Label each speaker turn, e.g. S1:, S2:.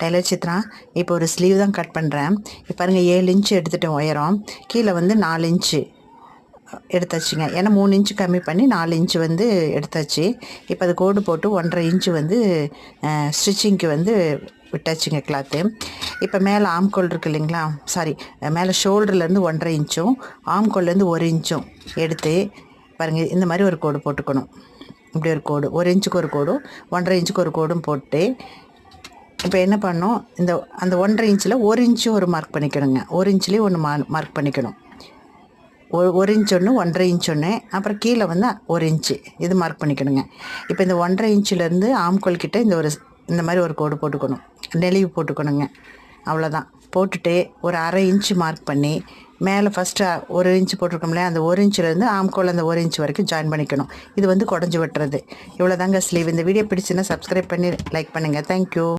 S1: Taylor Chitra. இப்போ ஒரு sleeve தான் கட் பண்ணுறேன். இப்போ பாருங்கள் 7 இன்ச்சு எடுத்துகிட்டேன் உயரம். கீழே வந்து 4 இன்ச்சு எடுத்தாச்சுங்க. ஏன்னா 3 இன்ச்சு கம்மி பண்ணி 4 இன்ச்சு வந்து எடுத்தாச்சு. இப்போ அது கோடு போட்டு 1.5 இன்ச்சு வந்து ஸ்டிச்சிங்க்கு வந்து விட்டாச்சுங்க கிளாத்து. இப்போ மேலே ஆம்கோல் இருக்குது இல்லைங்களா, சாரி, மேலே ஷோல்டர்லேருந்து 1.5 இன்ச்சும் ஆம்கோல்லேருந்து 1 இன்ச்சும் எடுத்து பாருங்கள் இந்த மாதிரி ஒரு கோடு போட்டுக்கணும். இப்படி ஒரு கோடு, 1 இன்ச்சுக்கு ஒரு கோடும் 1.5 இன்ச்சுக்கு ஒரு கோடும் போட்டு இப்போ என்ன பண்ணோம், அந்த 1.5 இன்ச்சில் 1 இன்ச்சு ஒரு மார்க் பண்ணிக்கணுங்க. 1 இன்ச்லேயே ஒன்று மார்க் பண்ணிக்கணும். 1 இன்ச் ஒன்று, 1.5 இன்ச் ஒன்று, அப்புறம் கீழே வந்து 1 இன்ச்சு இது மார்க் பண்ணிக்கணுங்க. இப்போ இந்த 1.5 இன்ச்சிலேருந்து ஆம்கோல் கிட்ட இந்த மாதிரி ஒரு கோடு போட்டுக்கணும், நெளிவு போட்டுக்கணுங்க. அவ்வளோதான். போட்டுட்டு ஒரு 1/2 இன்ச்சு மார்க் பண்ணி மேலே ஃபஸ்ட்டு 1 இன்ச்சு போட்டிருக்கோம்ல, அந்த 1 இன்ச்சிலேருந்து ஆம்கோல் அந்த 1 இன்ச் வரைக்கும் ஜாயின் பண்ணிக்கணும். இது வந்து குடஞ்சி வெட்டுறது. இவ்வளோதாங்க ஸ்லீவ். இந்த வீடியோ பிடிச்சுன்னா சப்ஸ்கிரைப் பண்ணி லைக் பண்ணுங்கள். தேங்க்யூ.